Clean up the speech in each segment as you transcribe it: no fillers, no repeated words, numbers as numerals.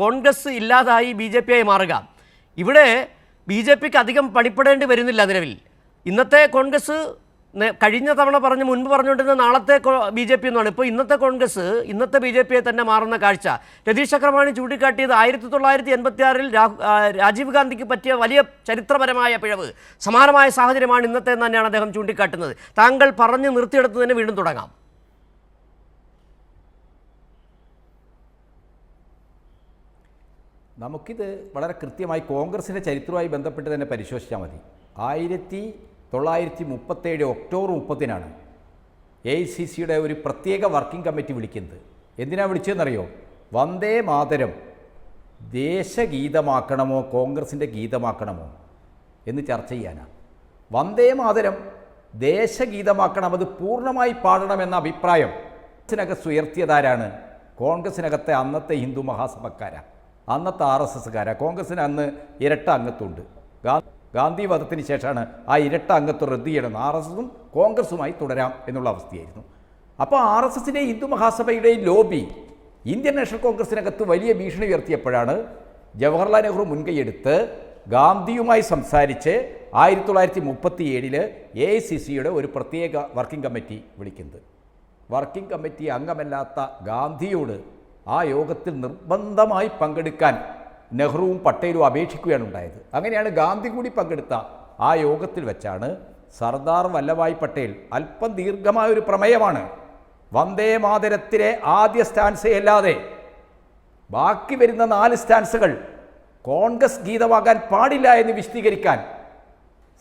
കോൺഗ്രസ് ഇല്ലാതായി BJP ആയി മാറുക. ഇവിടെ BJPക്ക് അധികം പണിപ്പെടേണ്ടി വരുന്നില്ല നിലവിൽ. ഇന്നത്തെ കോൺഗ്രസ് കഴിഞ്ഞ തവണ മുൻപ് പറഞ്ഞുകൊണ്ടിരുന്ന നാളത്തെ BJP എന്നാണ്. ഇപ്പോൾ ഇന്നത്തെ കോൺഗ്രസ് ഇന്നത്തെ BJP തന്നെ മാറുന്ന കാഴ്ച രതീഷ് ചക്രപാണി ചൂണ്ടിക്കാട്ടിയത് 1986-ൽ രാജീവ് ഗാന്ധിക്ക് പറ്റിയ വലിയ ചരിത്രപരമായ പിഴവ്, സമാനമായ സാഹചര്യമാണ് ഇന്നത്തെ തന്നെയാണ് അദ്ദേഹം ചൂണ്ടിക്കാട്ടുന്നത്. താങ്കൾ പറഞ്ഞു നിർത്തിയെടുത്ത് തന്നെ വീണ്ടും തുടങ്ങാം. നമുക്കിത് വളരെ കൃത്യമായി കോൺഗ്രസിൻ്റെ ചരിത്രവുമായി ബന്ധപ്പെട്ട് തന്നെ പരിശോധിച്ചാൽ മതി. 1937 ഒക്ടോബർ 30-നാണ് AICCയുടെ ഒരു പ്രത്യേക വർക്കിംഗ് കമ്മിറ്റി വിളിക്കുന്നത്. എന്തിനാണ് വിളിച്ചതെന്നറിയോ? വന്ദേ മാതരം ദേശഗീതമാക്കണമോ കോൺഗ്രസിൻ്റെ ഗീതമാക്കണമോ എന്ന് ചർച്ച ചെയ്യാനാണ്. വന്ദേ മാതരം ദേശഗീതമാക്കണം, അത് പൂർണ്ണമായി പാടണമെന്ന അഭിപ്രായം കോൺഗ്രസിനകത്ത് ഉയർത്തിയതാരാണ്? കോൺഗ്രസിനകത്തെ അന്നത്തെ ഹിന്ദു മഹാസഭക്കാരാണ്, അന്നത്തെ RSSകാരാണ്. കോൺഗ്രസിന് അന്ന് ഇരട്ട അംഗത്വമുണ്ട്. ഗാന്ധി വധത്തിന് ശേഷമാണ് ആ ഇരട്ട അംഗത്വം റദ്ദ് ചെയ്യണം, RSSും കോൺഗ്രസുമായി തുടരാം എന്നുള്ള അവസ്ഥയായിരുന്നു. അപ്പോൾ RSSിൻ്റെ ഹിന്ദു മഹാസഭയുടെയും ലോബി ഇന്ത്യൻ നാഷണൽ കോൺഗ്രസിനകത്ത് വലിയ ഭീഷണി ഉയർത്തിയപ്പോഴാണ് ജവഹർലാൽ നെഹ്റു മുൻകൈയെടുത്ത് ഗാന്ധിയുമായി സംസാരിച്ച് 1937 AICCയുടെ ഒരു പ്രത്യേക വർക്കിംഗ് കമ്മിറ്റി വിളിക്കുന്നത്. വർക്കിംഗ് കമ്മിറ്റി അംഗമല്ലാത്ത ഗാന്ധിയോട് ആ യോഗത്തിൽ നിർബന്ധമായി പങ്കെടുക്കാൻ നെഹ്റുവും പട്ടേലും അപേക്ഷിക്കുകയാണ് ഉണ്ടായത്. അങ്ങനെയാണ് ഗാന്ധി കൂടി പങ്കെടുത്ത ആ യോഗത്തിൽ വെച്ചാണ് സർദാർ വല്ലഭായ് പട്ടേൽ അല്പം ദീർഘമായൊരു പ്രമേയമാണ്, വന്ദേ മാതരത്തിലെ ആദ്യ സ്റ്റാൻസയല്ലാതെ ബാക്കി വരുന്ന 4 സ്റ്റാൻസുകൾ കോൺഗ്രസ് ഗീതമാകാൻ പാടില്ല എന്ന് വിശദീകരിക്കാൻ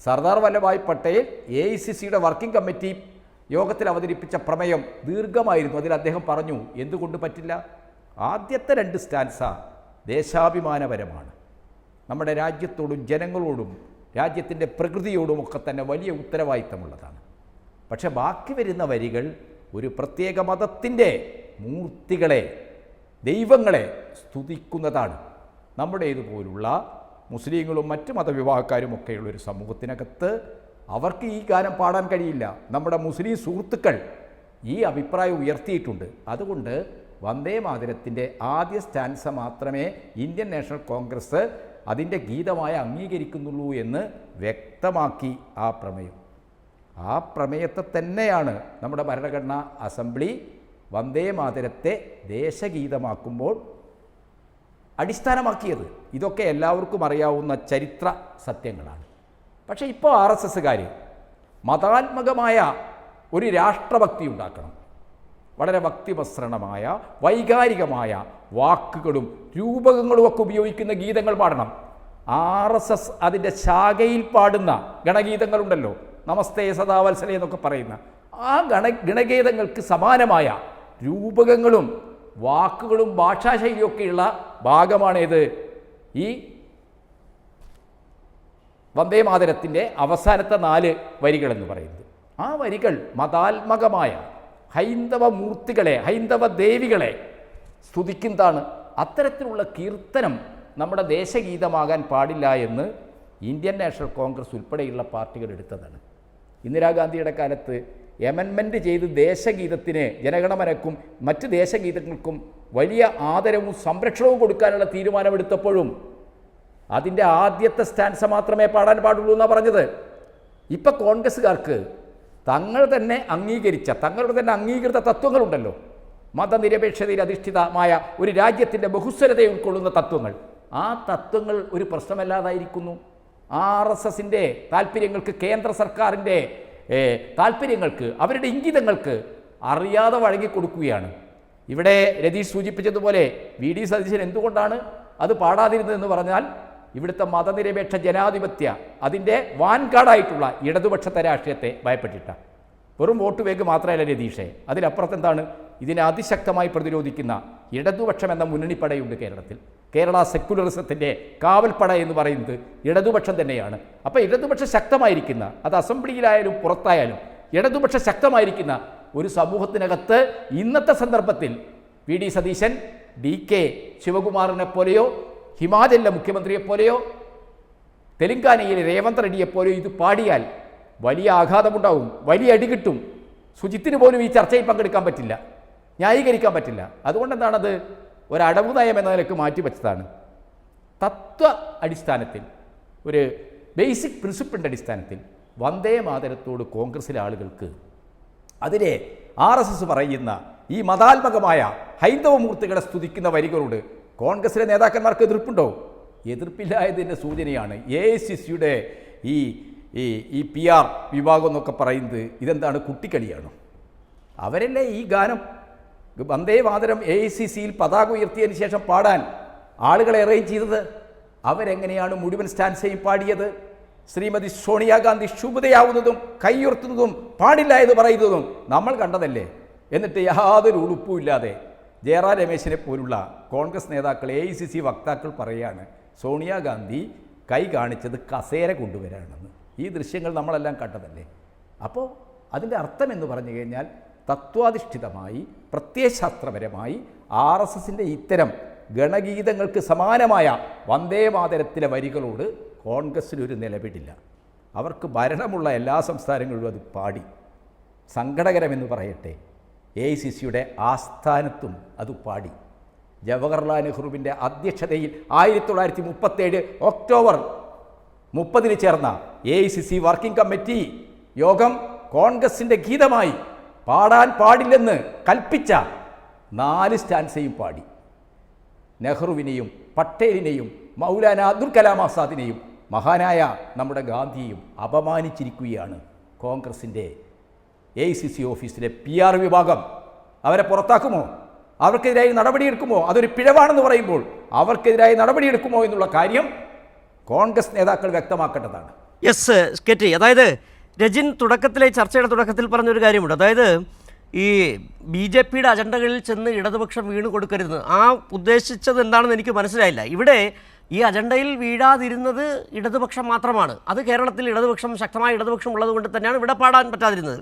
സർദാർ വല്ലഭായ് പട്ടേൽ AICCയുടെ വർക്കിംഗ് കമ്മിറ്റി യോഗത്തിൽ അവതരിപ്പിച്ച പ്രമേയം ദീർഘമായിരുന്നു. അതിൽ അദ്ദേഹം പറഞ്ഞു എന്തുകൊണ്ട് പറ്റില്ല, ആദ്യത്തെ 2 സ്റ്റാൻസ ദേശാഭിമാനപരമാണ്, നമ്മുടെ രാജ്യത്തോടും ജനങ്ങളോടും രാജ്യത്തിൻ്റെ പ്രകൃതിയോടുമൊക്കെ തന്നെ വലിയ ഉത്തരവാദിത്തമുള്ളതാണ്. പക്ഷെ ബാക്കി വരുന്ന വരികൾ ഒരു പ്രത്യേക മതത്തിൻ്റെ മൂർത്തികളെ, ദൈവങ്ങളെ സ്തുതിക്കുന്നതാണ്. നമ്മുടെ ഇതുപോലുള്ള മുസ്ലിങ്ങളും മറ്റ് മതവിഭാഗക്കാരുമൊക്കെയുള്ളൊരു സമൂഹത്തിനകത്ത് അവർക്ക് ഈ ഗാനം പാടാൻ കഴിയില്ല. നമ്മുടെ മുസ്ലിം സുഹൃത്തുക്കൾ ഈ അഭിപ്രായം ഉയർത്തിയിട്ടുണ്ട്. അതുകൊണ്ട് വന്ദേ മാതരത്തിൻ്റെ ആദ്യ സ്റ്റാൻസ മാത്രമേ ഇന്ത്യൻ നാഷണൽ കോൺഗ്രസ് അതിൻ്റെ ഗീതമായി അംഗീകരിക്കുന്നുള്ളൂ എന്ന് വ്യക്തമാക്കി ആ പ്രമേയം. ആ പ്രമേയത്തെ തന്നെയാണ് നമ്മുടെ ഭരണഘടനാ അസംബ്ലി വന്ദേ മാതരത്തെ ദേശഗീതമാക്കുമ്പോൾ അടിസ്ഥാനമാക്കിയത്. ഇതൊക്കെ എല്ലാവർക്കും അറിയാവുന്ന ചരിത്ര സത്യങ്ങളാണ്. പക്ഷേ ഇപ്പോൾ RSSകാർ മതാത്മകമായ ഒരു രാഷ്ട്രഭക്തി ഉണ്ടാക്കണം, വളരെ ഭക്തിമസൃണമായ വൈകാരികമായ വാക്കുകളും രൂപകങ്ങളുമൊക്കെ ഉപയോഗിക്കുന്ന ഗീതങ്ങൾ പാടണം. RSS അതിൻ്റെ ശാഖയിൽ പാടുന്ന ഗണഗീതങ്ങളുണ്ടല്ലോ, നമസ്തേ സദാവത്സലേ എന്നൊക്കെ പറയുന്ന ആ ഗണഗീതങ്ങൾക്ക് സമാനമായ രൂപകങ്ങളും വാക്കുകളും ഭാഷാശൈലിയൊക്കെയുള്ള ഭാഗമാണേത് ഈ വന്ദേ മാതരത്തിൻ്റെ അവസാനത്തെ 4 വരികളെന്ന് പറയുന്നത്. ആ വരികൾ മതാത്മകമായ ഹൈന്ദവ മൂർത്തികളെ, ഹൈന്ദവ ദേവികളെ സ്തുതിക്കുന്നതാണ്. അത്തരത്തിലുള്ള കീർത്തനം നമ്മുടെ ദേശഗീതമാകാൻ പാടില്ല എന്ന് ഇന്ത്യൻ നാഷണൽ കോൺഗ്രസ് ഉൾപ്പെടെയുള്ള പാർട്ടികൾ എടുത്തതാണ്. ഇന്ദിരാഗാന്ധിയുടെ കാലത്ത് എമൻമെൻറ്റ് ചെയ്ത് ദേശഗീതത്തിന്, ജനഗണമനക്കും മറ്റ് ദേശഗീതങ്ങൾക്കും വലിയ ആദരവും സംരക്ഷണവും കൊടുക്കാനുള്ള തീരുമാനമെടുത്തപ്പോഴും അതിൻ്റെ ആദ്യത്തെ സ്റ്റാൻസ മാത്രമേ പാടാൻ പാടുള്ളൂ എന്നാണ് പറഞ്ഞത്. ഇപ്പം കോൺഗ്രസ്സുകാർക്ക് തങ്ങൾ തന്നെ അംഗീകരിച്ച, തങ്ങളുടെ തന്നെ അംഗീകൃത തത്വങ്ങളുണ്ടല്ലോ, മതനിരപേക്ഷതയിൽ അധിഷ്ഠിതമായ ഒരു രാജ്യത്തിൻ്റെ ബഹുസ്വരതയെ ഉൾക്കൊള്ളുന്ന തത്വങ്ങൾ. ആ തത്വങ്ങൾ ഒരു പ്രശ്നമല്ലാതായിരിക്കുന്നു. RSSൻ്റെ താല്പര്യങ്ങൾക്ക്, കേന്ദ്ര സർക്കാരിൻ്റെ താല്പര്യങ്ങൾക്ക്, അവരുടെ ഇംഗിതങ്ങൾക്ക് അറിയാതെ വഴങ്ങിക്കൊടുക്കുകയാണ്. ഇവിടെ രതീഷ് സൂചിപ്പിച്ചതുപോലെ VD സതീശൻ എന്തുകൊണ്ടാണ് അത് പാടാതിരുന്നതെന്ന് പറഞ്ഞാൽ ഇവിടുത്തെ മതനിരപേക്ഷ ജനാധിപത്യ അതിൻ്റെ വാൻകാടായിട്ടുള്ള ഇടതുപക്ഷത്തെ രാഷ്ട്രീയത്തെ ഭയപ്പെട്ടിട്ടാണ്. വെറും വോട്ട് വേഗ് മാത്രമല്ല രതീഷേ, അതിലപ്പുറത്തെന്താണ്, ഇതിനെ അതിശക്തമായി പ്രതിരോധിക്കുന്ന ഇടതുപക്ഷം എന്ന മുന്നണിപ്പടയുണ്ട് കേരളത്തിൽ. കേരള സെക്കുലറിസത്തിൻ്റെ കാവൽപ്പട എന്ന് പറയുന്നത് ഇടതുപക്ഷം തന്നെയാണ്. അപ്പോൾ ഇടതുപക്ഷം ശക്തമായിരിക്കുന്ന, അത് അസംബ്ലിയിലായാലും പുറത്തായാലും ഇടതുപക്ഷം ശക്തമായിരിക്കുന്ന ഒരു സമൂഹത്തിനകത്ത് ഇന്നത്തെ സന്ദർഭത്തിൽ VD സതീശൻ, DK ശിവകുമാറിനെ പോലെയോ, ഹിമാചലിലെ മുഖ്യമന്ത്രിയെപ്പോലെയോ, തെലങ്കാനയിലെ രേവന്ത് റെഡ്ഡിയെപ്പോലെയോ ഇത് പാടിയാൽ വലിയ ആഘാതമുണ്ടാവും, വലിയ അടി കിട്ടും. സുജിത്തിന് പോലും ഈ ചർച്ചയിൽ പങ്കെടുക്കാൻ പറ്റില്ല, ന്യായീകരിക്കാൻ പറ്റില്ല. അതുകൊണ്ടെന്താണത് ഒരടവ് നയം എന്ന നിലക്ക് മാറ്റിവെച്ചതാണ്. തത്വ അടിസ്ഥാനത്തിൽ, ഒരു ബേസിക് പ്രിൻസിപ്പിളിൻ്റെ അടിസ്ഥാനത്തിൽ വന്ദേ മാതരത്തോട് കോൺഗ്രസ്സിലെ ആളുകൾക്ക്, അതിലെ RSS പറയുന്ന ഈ മതാത്മകമായ ഹൈന്ദവ മൂർത്തികളെ സ്തുതിക്കുന്ന വരികളോട് കോൺഗ്രസ്സിലെ നേതാക്കന്മാർക്ക് എതിർപ്പുണ്ടോ? എതിർപ്പില്ല എന്നതിൻ്റെ സൂചനയാണ് AICCയുടെ ഈ PR വിഭാഗം എന്നൊക്കെ പറയുന്നത്. ഇതെന്താണ്, കുട്ടിക്കളിയാണോ? അവരല്ലേ ഈ ഗാനം വന്ദേ മാതരം AICCയിൽ പതാക ഉയർത്തിയതിന് ശേഷം പാടാൻ ആളുകളെ അറേഞ്ച് ചെയ്തത്? അവരെങ്ങനെയാണ് മുഴുവൻ സ്റ്റാൻസയും പാടിയത്? ശ്രീമതി സോണിയാഗാന്ധി ശുഭതയാവുന്നതും കൈയുയർത്തുന്നതും പാടില്ല എന്ന് പറയുന്നതും നമ്മൾ കണ്ടതല്ലേ. എന്നിട്ട് യാതൊരു ഉളുപ്പുമില്ലാതെ ജയറാം രമേശിനെ പോലുള്ള കോൺഗ്രസ് നേതാക്കൾ, AICC വക്താക്കൾ പറയുകയാണ് സോണിയാഗാന്ധി കൈ കാണിച്ചത് കസേര കൊണ്ടുവരാണെന്ന്. ഈ ദൃശ്യങ്ങൾ നമ്മളെല്ലാം കണ്ടതല്ലേ. അപ്പോൾ അതിൻ്റെ അർത്ഥം എന്ന് പറഞ്ഞു കഴിഞ്ഞാൽ തത്വാധിഷ്ഠിതമായി പ്രത്യയശാസ്ത്രപരമായി RSSൻ്റെ ഇത്തരം ഗണഗീതങ്ങൾക്ക് സമാനമായ വന്ദേ മാതരത്തിലെ വരികളോട് കോൺഗ്രസ്സിനൊരു നിലപാടില്ല. അവർക്ക് ഭരണമുള്ള എല്ലാ സംസ്ഥാനങ്ങളിലും അത് പാടി. സങ്കടകരമെന്ന് പറയട്ടെ, AICCയുടെ ആസ്ഥാനത്തും അത് പാടി. ജവഹർലാൽ നെഹ്റുവിൻ്റെ അധ്യക്ഷതയിൽ 1937 ഒക്ടോബർ 30 ചേർന്ന AICC വർക്കിംഗ് കമ്മിറ്റി യോഗം കോൺഗ്രസിൻ്റെ ഗീതമായി പാടാൻ പാടില്ലെന്ന് കൽപ്പിച്ച 4 സ്റ്റാൻസയും പാടി. നെഹ്റുവിനെയും പട്ടേലിനെയും മൗലാന അബ്ദുൽ കലാം ആസാദിനെയും മഹാനായ നമ്മുടെ ഗാന്ധിയെയും അപമാനിച്ചിരിക്കുകയാണ് കോൺഗ്രസിൻ്റെ AICC ഓഫീസിലെ PR വിഭാഗം. അവരെ പുറത്താക്കുമോ? അവർക്കെതിരായി നടപടിയെടുക്കുമോ? അതൊരു പിഴവാണെന്ന് പറയുമ്പോൾ അവർക്കെതിരായി നടപടിയെടുക്കുമോ എന്നുള്ള കാര്യം കോൺഗ്രസ് നേതാക്കൾ വ്യക്തമാക്കേണ്ടതാണ്. യെസ് KT, അതായത് രജിൻ ചർച്ചയുടെ തുടക്കത്തിൽ പറഞ്ഞൊരു കാര്യമുണ്ട്. അതായത് ഈ BJPയുടെ അജണ്ടകളിൽ ചെന്ന് ഇടതുപക്ഷം വീണ് കൊടുക്കരുത്. ആ ഉദ്ദേശിച്ചത് എന്താണെന്ന് എനിക്ക് മനസ്സിലായില്ല. ഇവിടെ ഈ അജണ്ടയിൽ വീഴാതിരുന്നത് ഇടതുപക്ഷം മാത്രമാണ്. അത് കേരളത്തിൽ ശക്തമായ ഇടതുപക്ഷം ഉള്ളത് കൊണ്ട് തന്നെയാണ് ഇവിടെ പാടാൻ പറ്റാതിരുന്നത്.